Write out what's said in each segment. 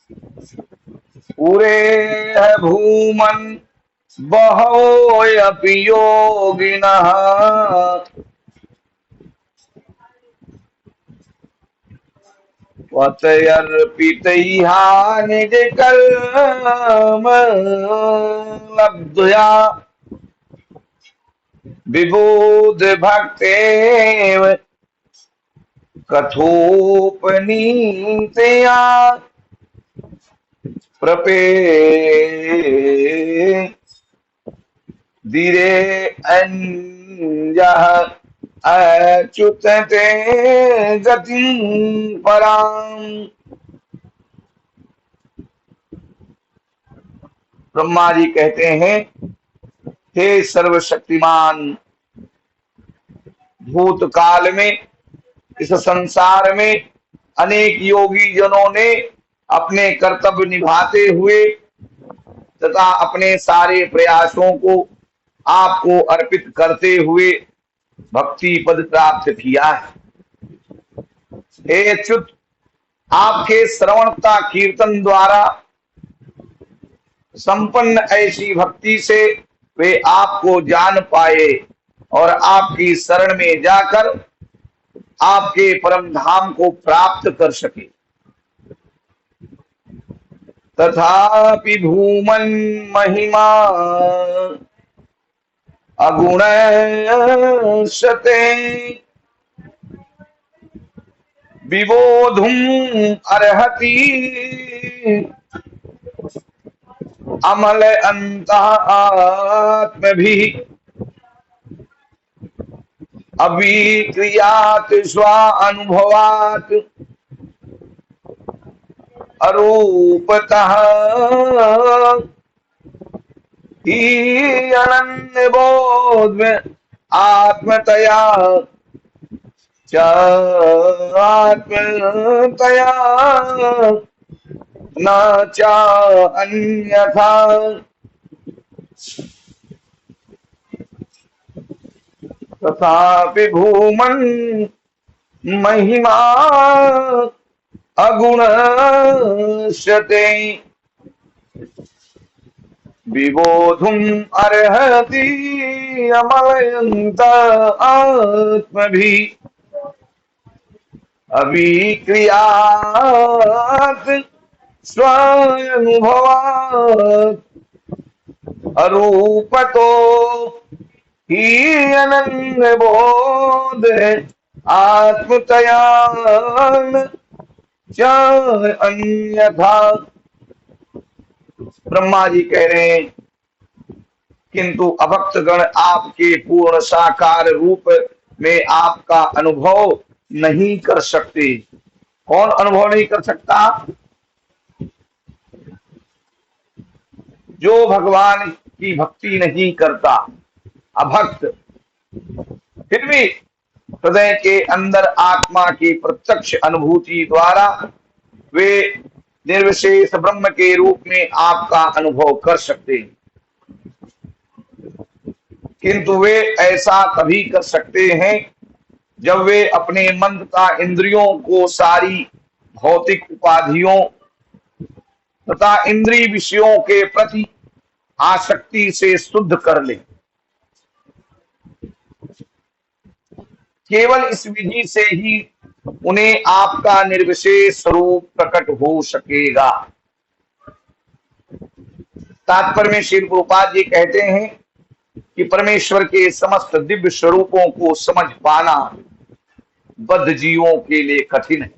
पूरे है भूमन बहोऽपि योगिनः त्वत्तर्पितैहा निज कर्म लब्ध्या विबुध भक्तेव कथोपनीतया प्रपे धीरे अंजः अच्युत ते गति पराम। ब्रह्मा जी कहते हैं, हे सर्वशक्तिमान, भूतकाल में इस संसार में अनेक योगी जनों ने अपने कर्तव्य निभाते हुए तथा अपने सारे प्रयासों को आपको अर्पित करते हुए भक्ति पद प्राप्त किया है। हे अच्युत, आपके श्रवणता कीर्तन द्वारा संपन्न ऐसी भक्ति से वे आपको जान पाए और आपकी शरण में जाकर आपके परम धाम को प्राप्त कर सके। तथापि भूमन महिमा अगुण सते विबोधुम अर्हति अमल अंतः आत्मभि अभिक्रियात् स्वानुभवात् अरूपतः ही अनन्य बोध आत्मतया च आत्मतया न च अन्यथा। तथापि भूमन महिमा अगुण सते विबोधुम अर्हति अमलयन्त आत्मभि अभिक्रियात् स्वानुभवात् अरूपतो ही अनन्य बोध आत्मतया च अन्यथा। ब्रह्मा जी कह रहे हैं, किंतु अभक्त गण आपके पूर्ण साकार रूप में आपका अनुभव नहीं कर सकते। कौन अनुभव नहीं कर सकता? जो भगवान की भक्ति नहीं करता, अभक्त, फिर भी हृदय के अंदर आत्मा की प्रत्यक्ष अनुभूति द्वारा वे निर्विशेष ब्रह्म के रूप में आपका अनुभव कर सकते हैं। किंतु वे ऐसा तभी कर सकते हैं जब वे अपने मन तथा इंद्रियों को सारी भौतिक उपाधियों तथा इंद्रिय विषयों के प्रति आसक्ति से शुद्ध कर लें। केवल इस विधि से ही उन्हें आपका निर्विशेष स्वरूप प्रकट हो सकेगा। तात्पर्य में श्री प्रभुपाद जी कहते हैं कि परमेश्वर के समस्त दिव्य स्वरूपों को समझ पाना बद्ध जीवों के लिए कठिन है।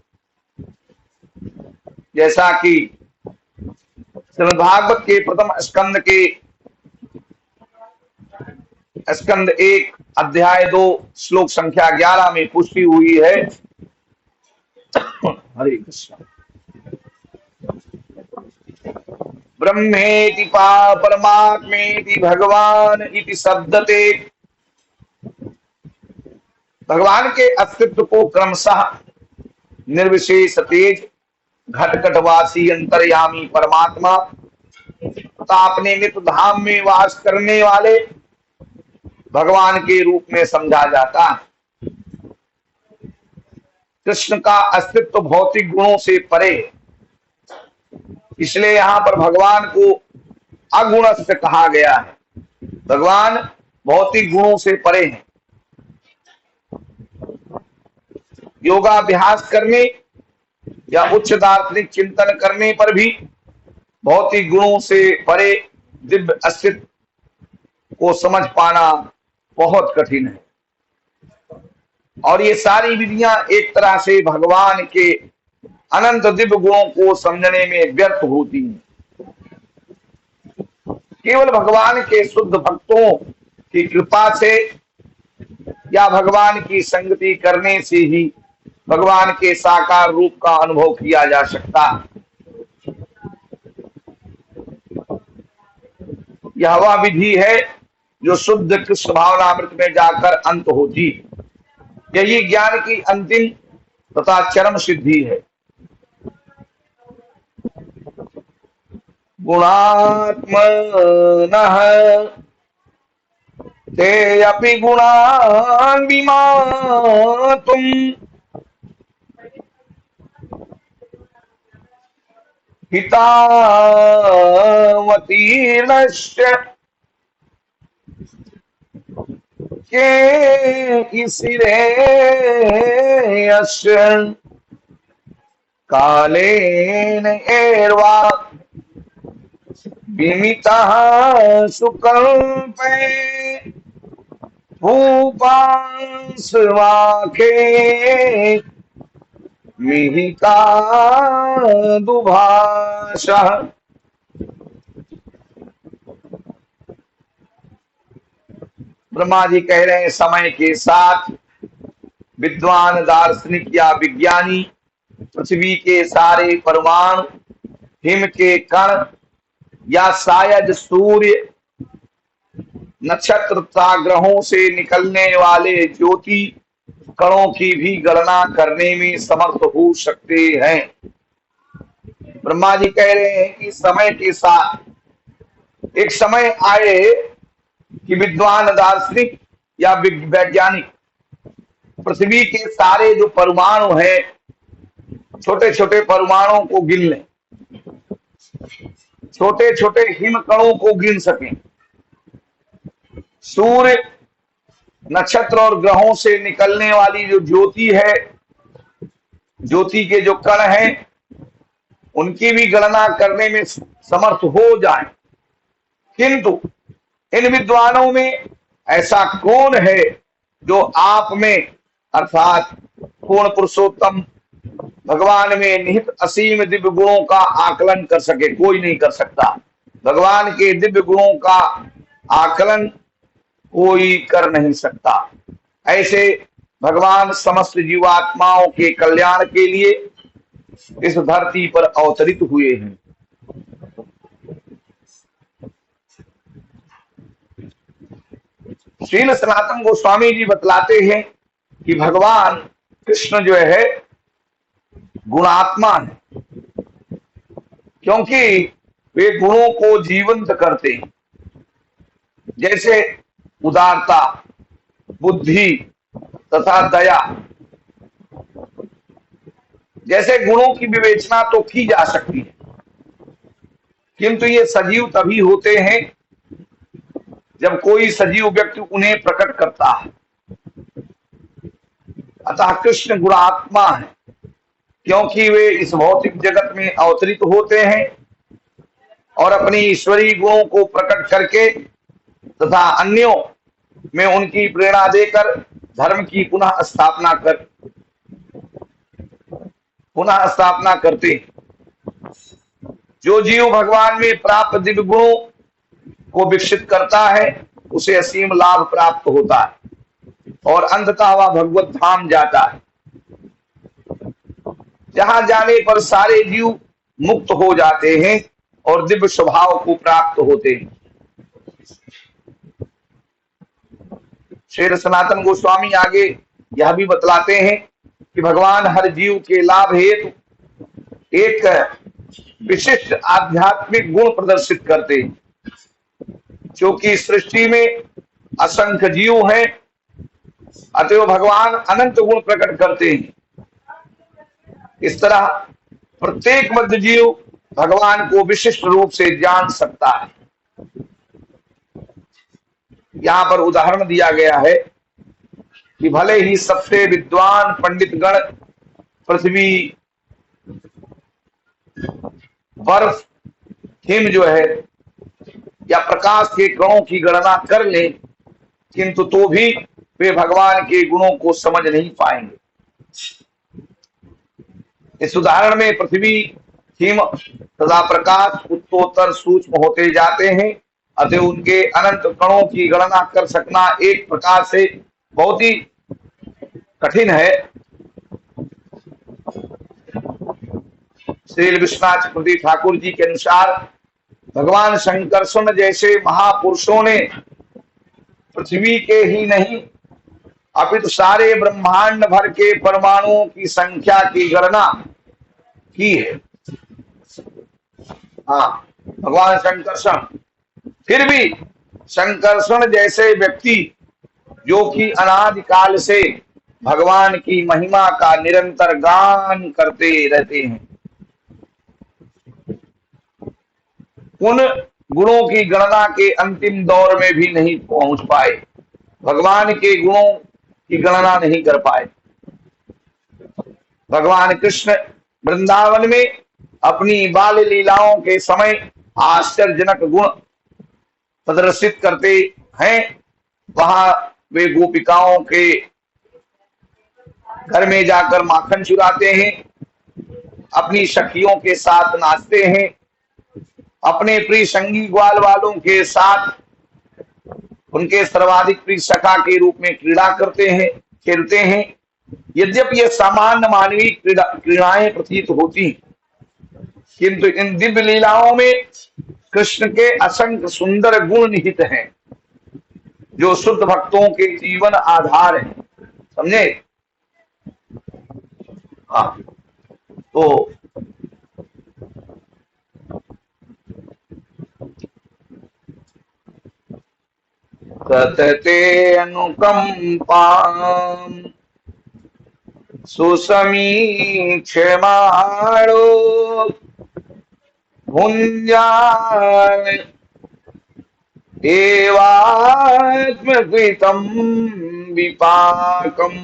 जैसा कि श्रीमद् भागवत के प्रथम स्कंद के स्कंद 1 अध्याय 2 श्लोक संख्या 11 में पुष्टि हुई है। हरे कृष्ण। ब्रह्मेति परमात्मेति भगवान इति शब्दते। भगवान के अस्तित्व को क्रमशः निर्विशेष तेज घटघटवासी अंतर्यामी परमात्मा तथा अपने नित्य धाम में वास करने वाले भगवान के रूप में समझा जाता है। कृष्ण का अस्तित्व भौतिक गुणों से परे, इसलिए यहाँ पर भगवान को अगुणस्थ कहा गया है। भगवान भौतिक गुणों से परे हैं। योगाभ्यास करने या उच्च दार्शनिक चिंतन करने पर भी भौतिक गुणों से परे दिव्य अस्तित्व को समझ पाना बहुत कठिन है। और ये सारी विधियां एक तरह से भगवान के अनंत दिव्य गुणों को समझने में व्यर्थ होती हैं। केवल भगवान के शुद्ध भक्तों की कृपा से या भगवान की संगति करने से ही भगवान के साकार रूप का अनुभव किया जा सकता है। यह वह विधि है जो शुद्ध कृष्ण भावनामृत में जाकर अंत होती। यही ज्ञान की अंतिम तथा चरम सिद्धि है। गुणात्मनः ते अपि गुणान् विमातुम् हितावतीर्णश्च केऽसिरेयस्य कालेन एर्वा विमितः सुकल्पे भूपांस्वाखे मिहिका दुभाषः। ब्रह्मा जी कह रहे हैं, समय के साथ विद्वान दार्शनिक या विज्ञानी पृथ्वी के सारे परमाणु, हिम के कण या शायद सूर्य, नक्षत्र तथा ग्रहों से निकलने वाले ज्योति कणों की भी गणना करने में समर्थ हो सकते हैं। ब्रह्मा जी कह रहे हैं कि समय के साथ एक समय आए कि विद्वान दार्शनिक या वैज्ञानिक पृथ्वी के सारे जो परमाणु हैं, छोटे छोटे परमाणुओं को गिन लें, छोटे छोटे हिमकणों को गिन सकें, सूर्य, नक्षत्र और ग्रहों से निकलने वाली जो ज्योति है, ज्योति के जो कण हैं, उनकी भी गणना करने में समर्थ हो जाए। किंतु इन विद्वानों में ऐसा कौन है जो आप में अर्थात पूर्ण पुरुषोत्तम भगवान में निहित असीम दिव्य गुणों का आकलन कर सके? कोई नहीं कर सकता। भगवान के दिव्य गुणों का आकलन कोई कर नहीं सकता। ऐसे भगवान समस्त जीवात्माओं के कल्याण के लिए इस धरती पर अवतरित हुए हैं। श्रील सनातन गोस्वामी जी बतलाते हैं कि भगवान कृष्ण जो है गुणात्मा है, क्योंकि वे गुणों को जीवंत करते हैं। जैसे उदारता, बुद्धि तथा दया जैसे गुणों की विवेचना तो की जा सकती है, किंतु ये सजीव तभी होते हैं जब कोई सजीव व्यक्ति उन्हें प्रकट करता है। अतः कृष्ण गुणात्मा है, क्योंकि वे इस भौतिक जगत में अवतरित होते हैं और अपनी ईश्वरीय गुणों को प्रकट करके तथा अन्यों में उनकी प्रेरणा देकर धर्म की पुनः स्थापना करते हैं। जो जीव भगवान में प्राप्त दिव्य गुणों को विकसित करता है उसे असीम लाभ प्राप्त होता है और अंततः वह भगवत धाम जाता है, जहां जाने पर सारे जीव मुक्त हो जाते हैं और दिव्य स्वभाव को प्राप्त होते हैं। श्री सनातन गोस्वामी आगे यह भी बतलाते हैं कि भगवान हर जीव के लाभ हेतु एक विशिष्ट आध्यात्मिक गुण प्रदर्शित करते हैं। क्योंकि सृष्टि में असंख्य जीव हैं, अतएव भगवान अनंत गुण प्रकट करते हैं। इस तरह प्रत्येक मध्य जीव भगवान को विशिष्ट रूप से जान सकता है। यहां पर उदाहरण दिया गया है कि भले ही सबसे विद्वान पंडित गण पृथ्वी, बर्फ, हिम जो है या प्रकाश के कणों की गणना कर ले, किंतु तो भी वे भगवान के गुणों को समझ नहीं पाएंगे। इस उदाहरण में पृथ्वी, हिम तथा प्रकाश उत्तरोत्तर सूक्ष्म होते जाते हैं, अतः उनके अनंत कणों की गणना कर सकना एक प्रकार से बहुत ही कठिन है। श्री विश्वनाथ चक्रवर्ती ठाकुर जी के अनुसार भगवान शंकरसन जैसे महापुरुषों ने पृथ्वी के ही नहीं अपितु सारे ब्रह्मांड भर के परमाणुओं की संख्या की गणना की है। हाँ, भगवान शंकरसन। फिर भी शंकरसन जैसे व्यक्ति जो कि अनादिकाल से भगवान की महिमा का निरंतर गान करते रहते हैं, उन गुणों की गणना के अंतिम दौर में भी नहीं पहुंच पाए, भगवान के गुणों की गणना नहीं कर पाए। भगवान कृष्ण वृंदावन में अपनी बाल लीलाओं के समय आश्चर्यजनक गुण प्रदर्शित करते हैं। वहां वे गोपिकाओं के घर में जाकर माखन चुराते हैं, अपनी सखियों के साथ नाचते हैं, अपने प्रिय संगी ग्वाल वालों के साथ उनके सर्वाधिक प्रिय सखा के रूप में क्रीड़ा करते हैं, खेलते हैं। यद्यपि ये सामान्य मानवीय क्रीड़ाएं प्रतीत होती, किंतु इन दिव्य लीलाओं में कृष्ण के असंख्य सुंदर गुण निहित हैं, जो शुद्ध भक्तों के जीवन आधार हैं। समझे? हाँ, तो सतते अनुकंपाम सुसमीक्षमाणो भुञ्जान एवात्मकृतं विपाकम्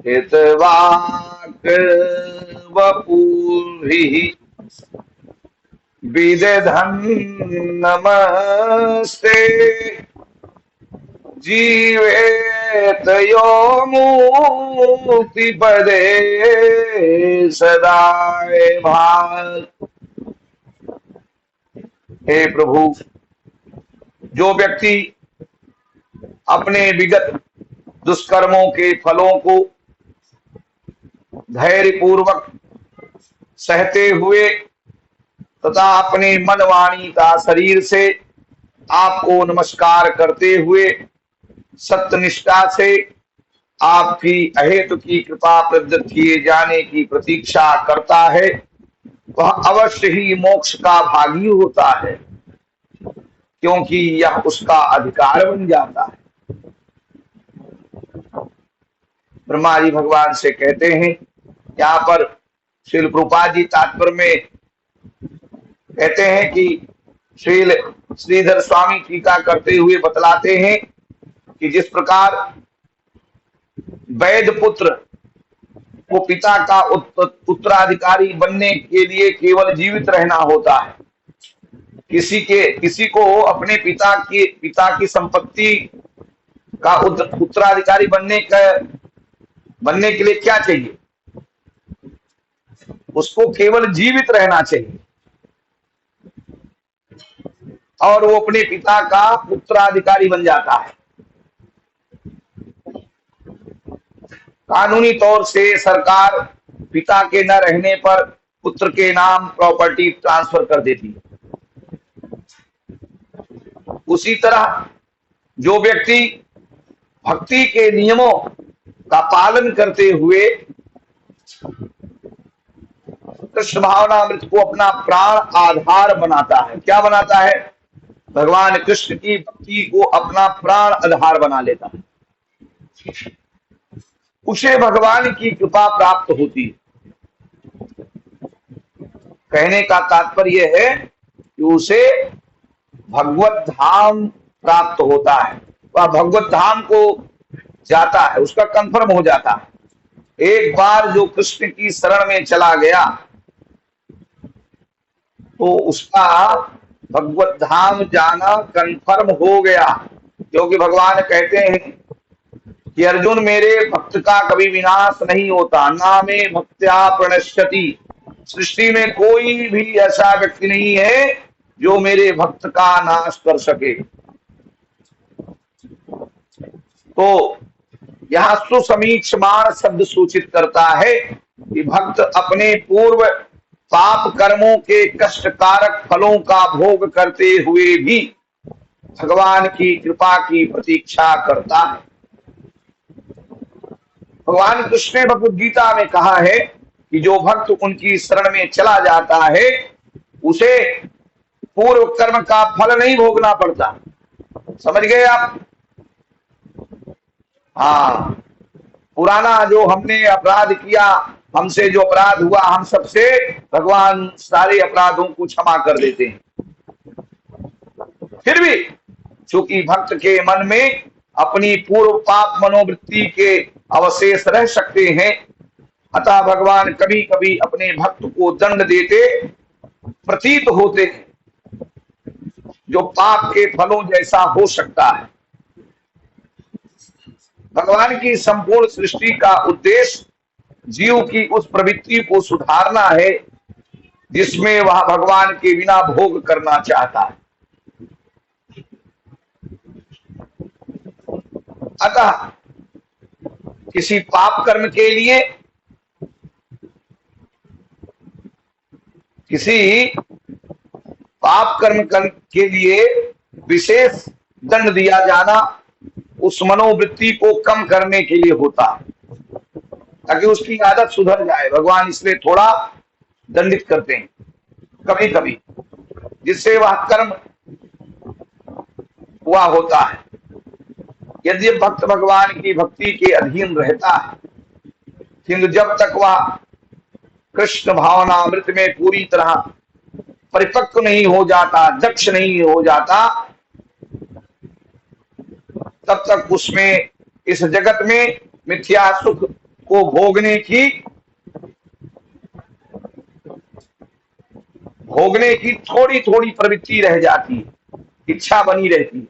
हितवाक् वपुर्भिः विदधन् नमस्ते जीवेत यो मुक्तिपदे सदाए भात। हे प्रभु, जो व्यक्ति अपने विगत दुष्कर्मों के फलों को धैर्य पूर्वक सहते हुए तथा अपने मन, वाणी का शरीर से आपको नमस्कार करते हुए सत्यनिष्ठा से आपकी अहेतु की कृपा प्रदत्त किए जाने की प्रतीक्षा करता है, वह अवश्य ही मोक्ष का भागी होता है, क्योंकि यह उसका अधिकार बन जाता है। ब्रह्मा जी भगवान से कहते हैं, यहाँ पर श्रील प्रभुपाद जी तात्पर्य में कहते हैं कि श्रील श्रीधर स्वामी टीका करते हुए बतलाते हैं कि जिस प्रकार वैद पुत्र को पिता का उत्तराधिकारी बनने के लिए केवल जीवित रहना होता है, किसी को अपने पिता की संपत्ति का उत्तराधिकारी बनने के लिए क्या चाहिए? उसको केवल जीवित रहना चाहिए और वो अपने पिता का उत्तराधिकारी बन जाता है। कानूनी तौर से सरकार पिता के न रहने पर पुत्र के नाम प्रॉपर्टी ट्रांसफर कर देती है। उसी तरह जो व्यक्ति भक्ति के नियमों का पालन करते हुए कृष्ण भावनामृत को अपना प्राण आधार बनाता है, क्या बनाता है? भगवान कृष्ण की भक्ति को अपना प्राण आधार बना लेता है। उसे भगवान की कृपा प्राप्त होती है। कहने का तात्पर्य है कि उसे भगवत धाम प्राप्त होता है, वह भगवत धाम को जाता है, उसका कंफर्म हो जाता है। एक बार जो कृष्ण की शरण में चला गया तो उसका भगवत धाम जाना कंफर्म हो गया, क्योंकि भगवान कहते हैं कि अर्जुन, मेरे भक्त का कभी विनाश नहीं होता, ना में भक्त्या प्रणश्यति। सृष्टि में कोई भी ऐसा व्यक्ति नहीं है जो मेरे भक्त का नाश कर सके। तो यह सुसमीक्षमाण शब्द सूचित करता है कि भक्त अपने पूर्व पाप कर्मों के कष्टकारक फलों का भोग करते हुए भी भगवान की कृपा की प्रतीक्षा करता है। भगवान कृष्ण ने भगवद गीता में कहा है कि जो भक्त उनकी शरण में चला जाता है उसे पूर्व कर्म का फल नहीं भोगना पड़ता। समझ गए आप? हाँ, पुराना जो हमने अपराध किया, हमसे जो अपराध हुआ, हम सबसे भगवान सारे अपराधों को क्षमा कर देते हैं। फिर भी चूंकि भक्त के मन में अपनी पूर्व पाप मनोवृत्ति के अवशेष रह सकते हैं, अतः भगवान कभी कभी अपने भक्त को दंड देते प्रतीत होते हैं, जो पाप के फलों जैसा हो सकता है। भगवान की संपूर्ण सृष्टि का उद्देश्य जीव की उस प्रवृत्ति को सुधारना है जिसमें वह भगवान के बिना भोग करना चाहता है। अतः किसी पाप कर्म के लिए, किसी पाप कर्म के लिए विशेष दंड दिया जाना उस मनोवृत्ति को कम करने के लिए होता है, ताकि उसकी आदत सुधर जाए। भगवान इसलिए थोड़ा दंडित करते हैं कभी कभी, जिससे वह कर्म हुआ होता है। यदि भक्त भगवान की भक्ति के अधीन रहता है, किंतु जब तक वह कृष्ण भावनामृत में पूरी तरह परिपक्व नहीं हो जाता, दक्ष नहीं हो जाता, तब तक उसमें इस जगत में मिथ्या सुख को भोगने की थोड़ी थोड़ी प्रवृत्ति रह जाती है, इच्छा बनी रहती है।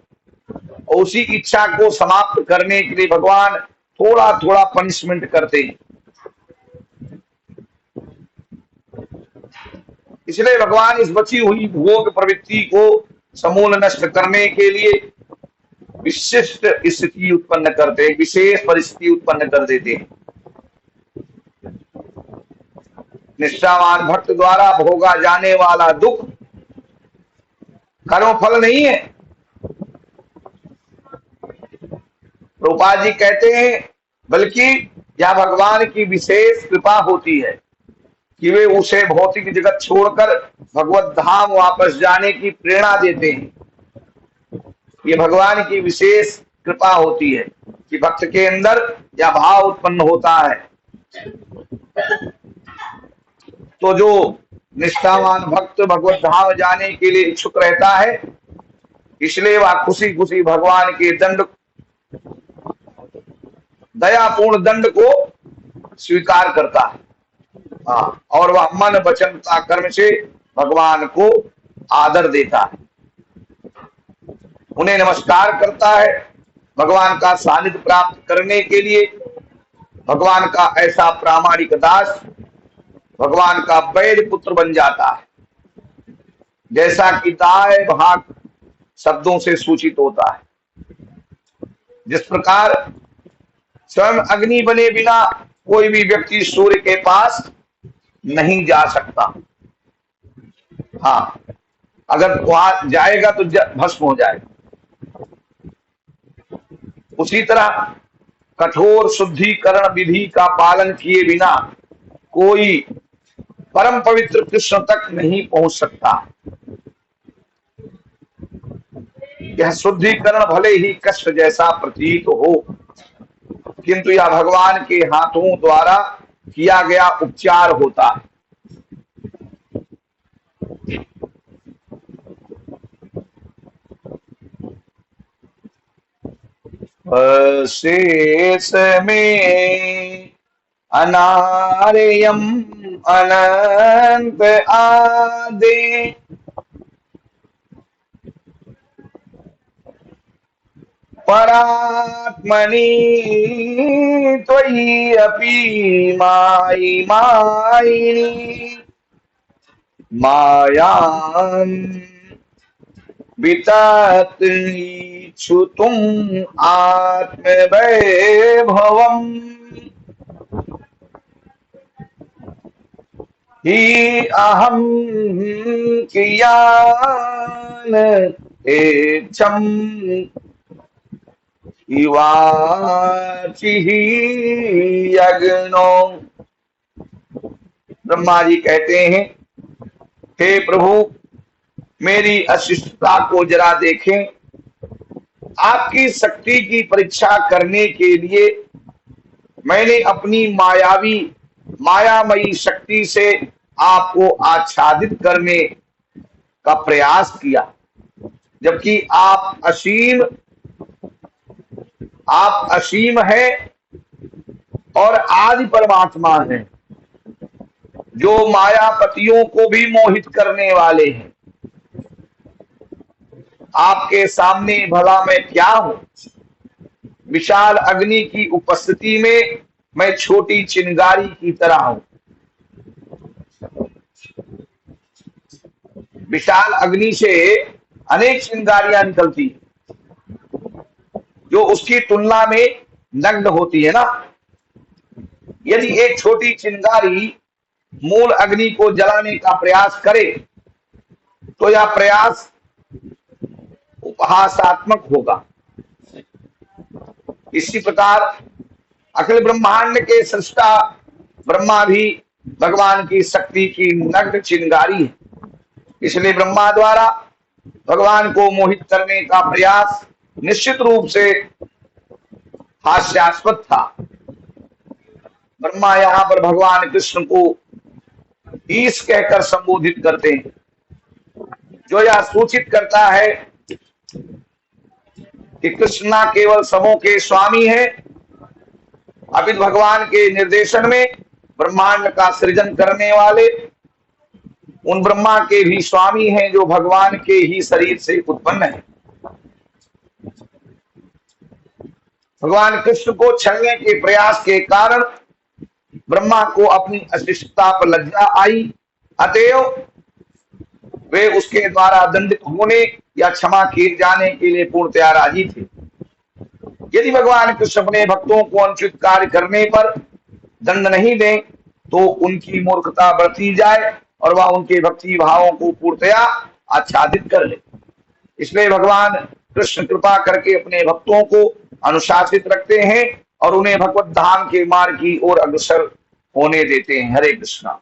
और उसी इच्छा को समाप्त करने के लिए भगवान थोड़ा थोड़ा पनिशमेंट करते हैं। इसलिए भगवान इस बची हुई भोग प्रवृत्ति को समूल नष्ट करने के लिए विशिष्ट स्थिति उत्पन्न करते हैं, विशेष परिस्थिति उत्पन्न कर देते हैं। निष्ठावान भक्त द्वारा भोगा जाने वाला दुख कर्मफल नहीं है। प्रभुपाद जी कहते हैं बल्कि यह भगवान की विशेष कृपा होती है कि वे उसे भौतिक जगत छोड़कर भगवत धाम वापस जाने की प्रेरणा देते हैं। ये भगवान की विशेष कृपा होती है कि भक्त के अंदर यह भाव उत्पन्न होता है। तो जो निष्ठावान भक्त भगवत धाम जाने के लिए इच्छुक रहता है, इसलिए वह खुशी खुशी भगवान के दंड, दयापूर्ण दंड को स्वीकार करता है। हाँ, और वह मन वचन का कर्म से भगवान को आदर देता है, उन्हें नमस्कार करता है। भगवान का सानिध्य प्राप्त करने के लिए भगवान का ऐसा प्रामाणिक दास भगवान का वैध पुत्र बन जाता है, जैसा कि दाय भाग शब्दों से सूचित होता है। जिस प्रकार स्वयं अग्नि बने बिना कोई भी व्यक्ति सूर्य के पास नहीं जा सकता। हाँ, अगर वहां जाएगा तो भस्म हो जाएगा। उसी तरह कठोर शुद्धिकरण विधि का पालन किए बिना कोई परम पवित्र कृष्ण तक नहीं पहुंच सकता। यह शुद्धिकरण भले ही कष्ट जैसा प्रतीत हो, किंतु यह भगवान के हाथों द्वारा किया गया उपचार होता है। शेष में अनार्यम अनंत आदि परात्मनि त्वयि अपि मायि मायिनी मायां वितत इच्छुतुम आत्मवैभवम् हि अहं कियान एच्छम् इवाचिः यज्ञो। ब्रह्मा जी कहते हैं, हे प्रभु, मेरी अशिष्टता को जरा देखें। आपकी शक्ति की परीक्षा करने के लिए मैंने अपनी मायामयी शक्ति से आपको आच्छादित करने का प्रयास किया, जबकि आप असीम है और आदि परमात्मा है, जो मायापतियों को भी मोहित करने वाले हैं। आपके सामने भला मैं क्या हूं? विशाल अग्नि की उपस्थिति में मैं छोटी चिंगारी की तरह हूं। विशाल अग्नि से अनेक चिंगारियां निकलती, जो उसकी तुलना में नग्न होती है ना। यदि एक छोटी चिंगारी मूल अग्नि को जलाने का प्रयास करे तो यह प्रयास उपहासात्मक होगा। इसी प्रकार अखिल ब्रह्मांड के सृष्टा ब्रह्मा भी भगवान की शक्ति की नग्न चिंगारी है। इसलिए ब्रह्मा द्वारा भगवान को मोहित करने का प्रयास निश्चित रूप से हास्यास्पद था। ब्रह्मा यहाँ पर भगवान कृष्ण को ईश कहकर संबोधित करते हैं, जो यह सूचित करता है कि कृष्ण न केवल सबों के स्वामी है, अपितु भगवान के निर्देशन में ब्रह्मांड का सृजन करने वाले उन ब्रह्मा के भी स्वामी हैं, जो भगवान के ही शरीर से उत्पन्न है। भगवान कृष्ण को छलने के प्रयास के कारण ब्रह्मा को अपनी अशिष्टता पर लज्जा आई, अतएव वे उसके द्वारा दंडित होने या क्षमा किए जाने के लिए पूर्णतया राजी थे। यदि भगवान कृष्ण अपने भक्तों को अनुचित कार्य करने पर दंड नहीं दें तो उनकी मूर्खता बढ़ती जाए और वह उनके भक्ति भावों को पूर्णतया आच्छादित कर ले। इसलिए भगवान कृष्ण कृपा करके अपने भक्तों को अनुशासित रखते हैं और उन्हें भगवत धाम के मार्ग की ओर अग्रसर होने देते हैं। हरे कृष्णा।